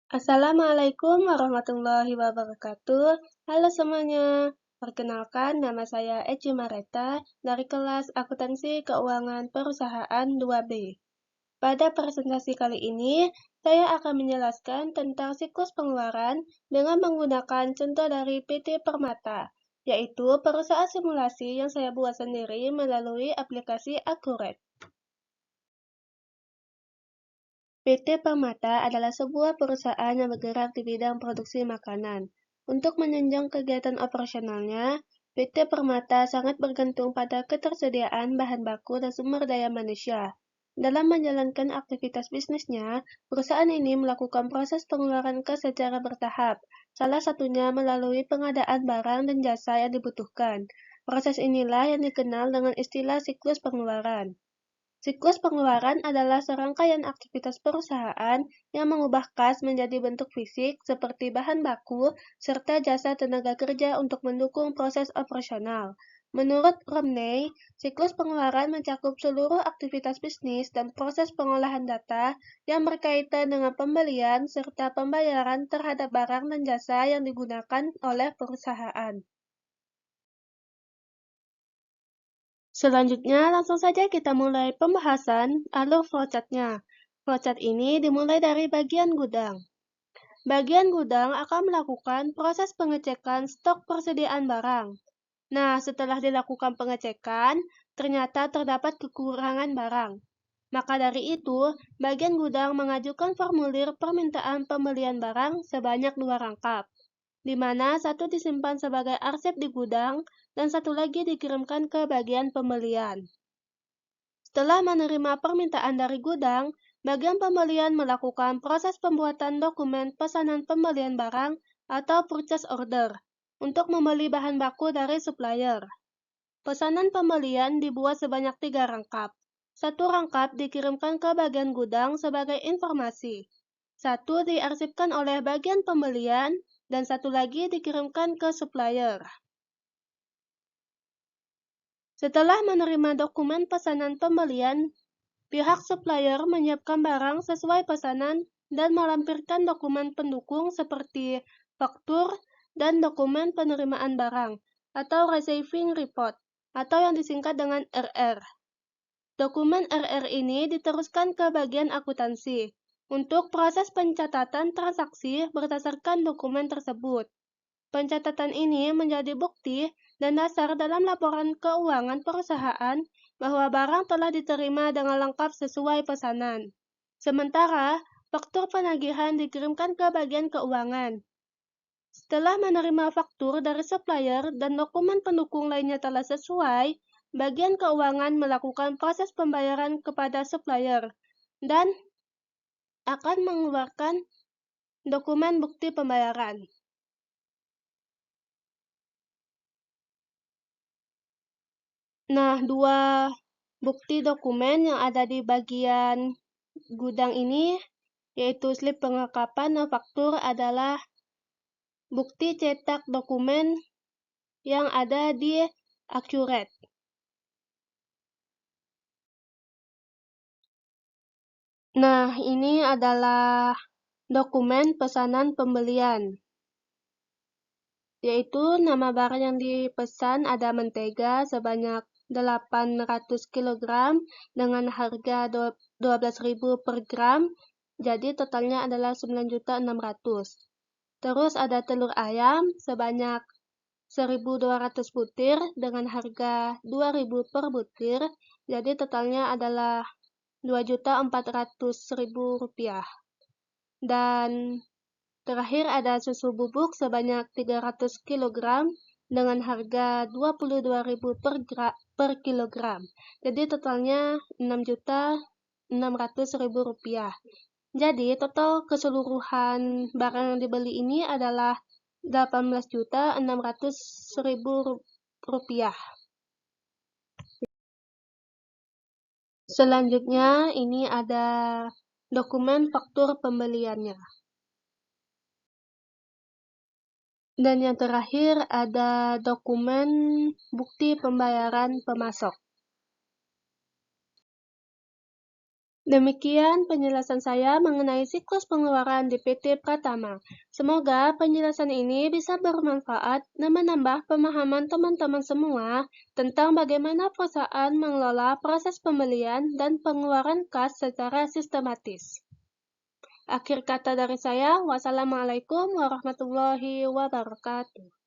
Assalamualaikum warahmatullahi wabarakatuh. Halo semuanya, perkenalkan nama saya Eci Mareta dari kelas Akuntansi Keuangan Perusahaan 2B. Pada presentasi kali ini, saya akan menjelaskan tentang siklus pengeluaran dengan menggunakan contoh dari PT Permata, yaitu perusahaan simulasi yang saya buat sendiri melalui aplikasi Accurate. PT Permata adalah sebuah perusahaan yang bergerak di bidang produksi makanan. Untuk menunjang kegiatan operasionalnya, PT Permata sangat bergantung pada ketersediaan bahan baku dan sumber daya manusia. Dalam menjalankan aktivitas bisnisnya, perusahaan ini melakukan proses pengeluaran kas secara bertahap, salah satunya melalui pengadaan barang dan jasa yang dibutuhkan. Proses inilah yang dikenal dengan istilah siklus pengeluaran. Siklus pengeluaran adalah serangkaian aktivitas perusahaan yang mengubah kas menjadi bentuk fisik seperti bahan baku serta jasa tenaga kerja untuk mendukung proses operasional. Menurut Romney, siklus pengeluaran mencakup seluruh aktivitas bisnis dan proses pengolahan data yang berkaitan dengan pembelian serta pembayaran terhadap barang dan jasa yang digunakan oleh perusahaan. Selanjutnya, langsung saja kita mulai pembahasan alur flowchart-nya. Flowchart ini dimulai dari bagian gudang. Bagian gudang akan melakukan proses pengecekan stok persediaan barang. Nah, setelah dilakukan pengecekan, ternyata terdapat kekurangan barang. Maka dari itu, bagian gudang mengajukan formulir permintaan pembelian barang sebanyak 2 rangkap, di mana satu disimpan sebagai arsip di gudang dan satu lagi dikirimkan ke bagian pembelian. Setelah menerima permintaan dari gudang, bagian pembelian melakukan proses pembuatan dokumen pesanan pembelian barang atau purchase order untuk membeli bahan baku dari supplier. Pesanan pembelian dibuat sebanyak 3 rangkap. Satu rangkap dikirimkan ke bagian gudang sebagai informasi. Satu diarsipkan oleh bagian pembelian dan satu lagi dikirimkan ke supplier. Setelah menerima dokumen pesanan pembelian, pihak supplier menyiapkan barang sesuai pesanan dan melampirkan dokumen pendukung seperti faktur dan dokumen penerimaan barang atau receiving report atau yang disingkat dengan RR. Dokumen RR ini diteruskan ke bagian akuntansi untuk proses pencatatan transaksi berdasarkan dokumen tersebut. Pencatatan ini menjadi bukti dan dasar dalam laporan keuangan perusahaan bahwa barang telah diterima dengan lengkap sesuai pesanan. Sementara, faktur penagihan dikirimkan ke bagian keuangan. Setelah menerima faktur dari supplier dan dokumen pendukung lainnya telah sesuai, bagian keuangan melakukan proses pembayaran kepada supplier dan akan mengeluarkan dokumen bukti pembayaran. Nah, dua bukti dokumen yang ada di bagian gudang ini, yaitu slip pengelengkapan dan faktur, adalah bukti cetak dokumen yang ada di Accurate. Nah, ini adalah dokumen pesanan pembelian, yaitu nama barang yang dipesan ada mentega sebanyak 800 kg dengan harga 12.000 per gram, jadi totalnya adalah 9.600.000. Terus ada telur ayam sebanyak 1.200 butir dengan harga 2.000 per butir, jadi totalnya adalah 2.400.000 rupiah. Dan terakhir ada susu bubuk sebanyak 300 kg dengan harga 22.000 per kilogram. Jadi totalnya 6.600.000 rupiah. Jadi total keseluruhan barang yang dibeli ini adalah 18.600.000 rupiah. Selanjutnya ini ada dokumen faktur pembeliannya. Dan yang terakhir ada dokumen bukti pembayaran pemasok. Demikian penjelasan saya mengenai siklus pengeluaran di PT Pratama. Semoga penjelasan ini bisa bermanfaat dan menambah pemahaman teman-teman semua tentang bagaimana perusahaan mengelola proses pembelian dan pengeluaran kas secara sistematis. Akhir kata dari saya, wassalamualaikum warahmatullahi wabarakatuh.